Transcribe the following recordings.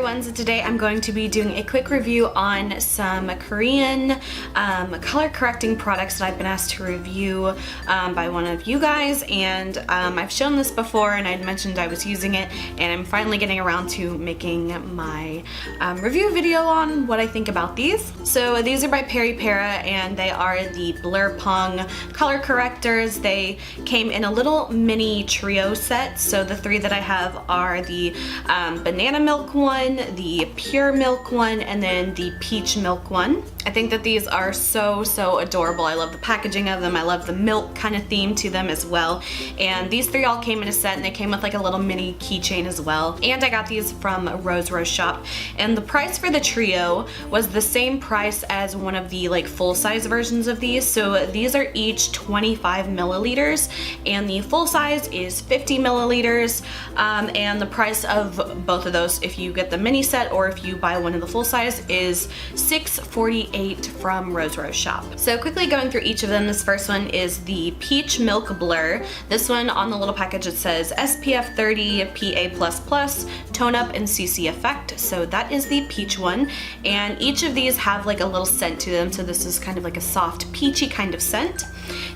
everyone, so today I'm going to be doing a quick review on some Korean color correcting products that I've been asked to review by one of you guys, and I've shown this before and I'd mentioned I was using it, and I'm finally getting around to making my review video on what I think about these. So these are by Peripera and they are the Blur Pong color correctors. They came in a little mini trio set, so the three that I have are the banana milk one, the pure milk one, and then the peach milk one. I think that these are so adorable. I love the packaging of them. I love the milk kind of theme to them as well. And these three all came in a set, and they came with like a little mini keychain as well. And I got these from Rose Shop. And the price for the trio was the same price as one of the like full-size versions of these. So these are each 25 milliliters, and the full size is 50 milliliters. And the price of both of those, if you get the mini set or if you buy one of the full size, is $6.48 from Rose Shop. So quickly going through each of them, this first one is the Peach Milk Blur. This one on the little package it says SPF 30 PA++, tone up and CC effect. So that is the peach one, and each of these have like a little scent to them, so this is kind of like a soft peachy kind of scent.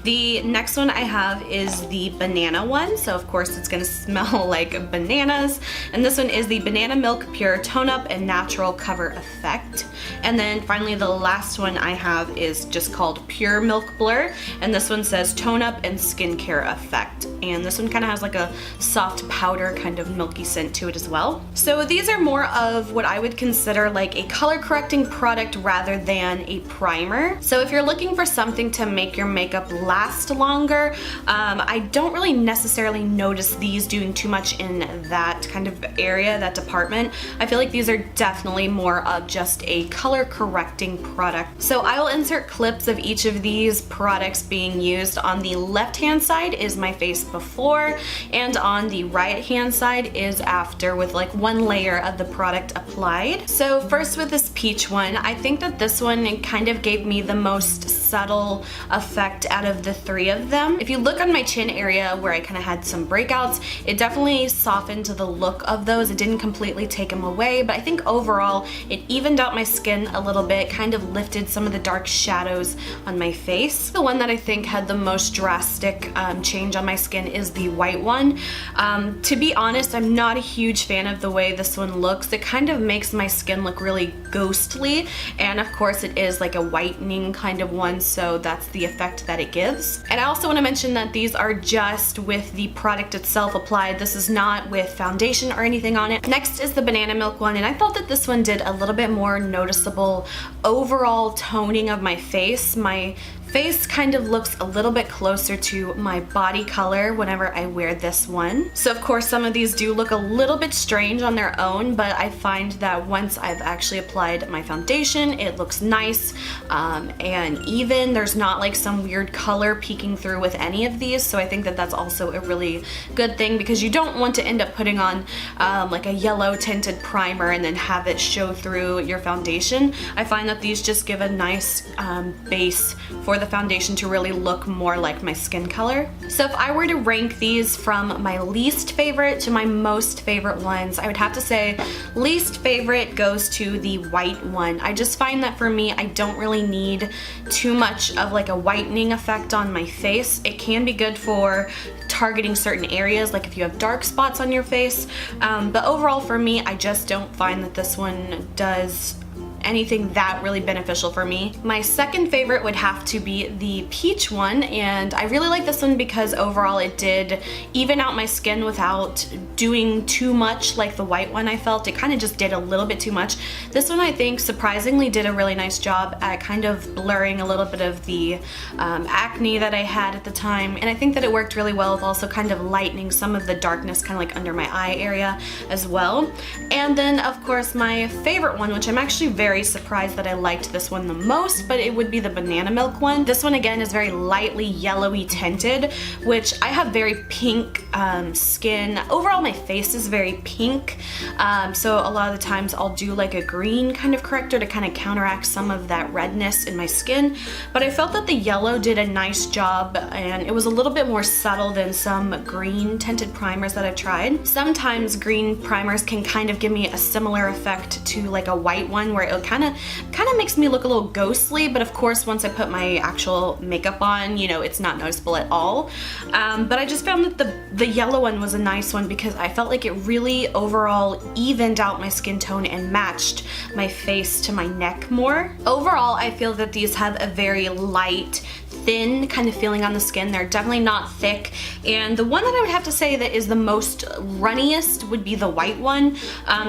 The next one I have is the banana one, so of course it's gonna smell like bananas. And this one is the Banana Milk Pure Tone Up and Natural Cover Effect. And then finally the last one I have is just called Pure Milk Blur, and this one says Tone Up and Skincare Effect. And this one kind of has like a soft powder kind of milky scent to it as well. So these are more of what I would consider like a color correcting product rather than a primer. So if you're looking for something to make your makeup last longer, I don't really necessarily notice these doing too much in that kind of area, that department. I feel like these are definitely more of just a color correcting product. So I will insert clips of each of these products being used. On the left hand side is my face before, and on the right hand side is after, with like one layer of the product applied. So first with this peach one, I think that this one kind of gave me the most subtle effect out of the three of them. If you look on my chin area where I kind of had some breakouts, it definitely softened the look of those. It didn't completely take them away, but I think overall it evened out my skin a little bit, kind of lifted some of the dark shadows on my face. The one that I think had the most drastic change on my skin is the white one. To be honest, I'm not a huge fan of the way this one looks. It kind of makes my skin look really ghostly, and of course it is like a whitening kind of one, so that's the effect that it gives. And I also want to mention that these are just with the product itself applied. This is not with foundation or anything on it. Next is the banana milk one, and I thought that this one did a little bit more noticeable overall toning of my face. My face kind of looks a little bit closer to my body color whenever I wear this one. So of course some of these do look a little bit strange on their own, but I find that once I've actually applied my foundation, it looks nice and even. There's not like some weird color peeking through with any of these, so I think that that's also a really good thing, because you don't want to end up putting on like a yellow tinted primer and then have it show through your foundation. I find that these just give a nice base for the foundation to really look more like my skin color. So if I were to rank these from my least favorite to my most favorite ones, I would have to say least favorite goes to the white one. I just find that for me, I don't really need too much of like a whitening effect on my face. It can be good for targeting certain areas, like if you have dark spots on your face, but overall for me, I just don't find that this one does anything that really beneficial for me. My second favorite would have to be the peach one, and I really like this one because overall it did even out my skin without doing too much like the white one. I felt it kind of just did a little bit too much. This one I think surprisingly did a really nice job at kind of blurring a little bit of the acne that I had at the time, and I think that it worked really well with also kind of lightening some of the darkness kind of like under my eye area as well. And then of course my favorite one, which I'm actually very very surprised that I liked this one the most, but it would be the banana milk one. This one again is very lightly yellowy tinted, which I have very pink skin. Overall my face is very pink, so a lot of the times I'll do like a green kind of corrector to kind of counteract some of that redness in my skin, but I felt that the yellow did a nice job and it was a little bit more subtle than some green tinted primers that I've tried. Sometimes green primers can kind of give me a similar effect to like a white one where it kind of makes me look a little ghostly, but of course once I put my actual makeup on, you know, it's not noticeable at all. But I just found that the yellow one was a nice one because I felt like it really overall evened out my skin tone and matched my face to my neck more. Overall, I feel that these have a very light, thin kind of feeling on the skin. They're definitely not thick, and the one that I would have to say that is the most runniest would be the white one.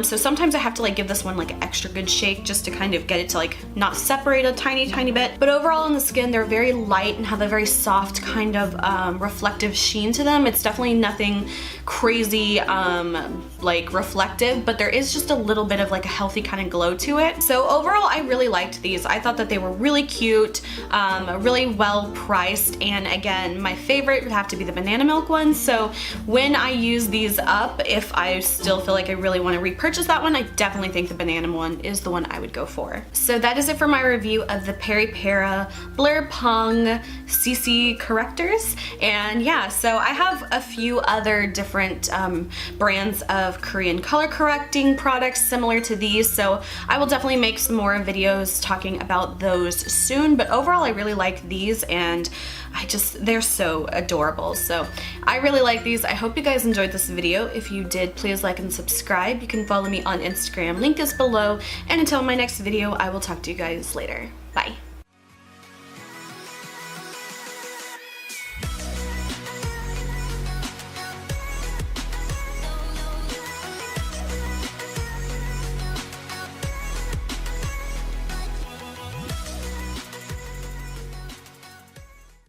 So sometimes I have to like give this one like an extra good shake just to kind of get it to like not separate a tiny bit. But overall on the skin, they're very light and have a very soft kind of reflective sheen to them. It's definitely nothing crazy like reflective, but there is just a little bit of like a healthy kind of glow to it. So overall, I really liked these. I thought that they were really cute, really well priced, and again, my favorite would have to be the banana milk one. So when I use these up, if I still feel like I really want to repurchase that one, I definitely think the banana one is the one I would go for. So that is it for my review of the Peripera Blur Pong CC Correctors. And yeah, so I have a few other different brands of Korean color correcting products similar to these, so I will definitely make some more videos talking about those soon. But overall, I really like these, and they're so adorable. So I really like these. I hope you guys enjoyed this video. If you did, please like and subscribe. You can follow me on Instagram. Link is below. And until my next video, I will talk to you guys later. Bye.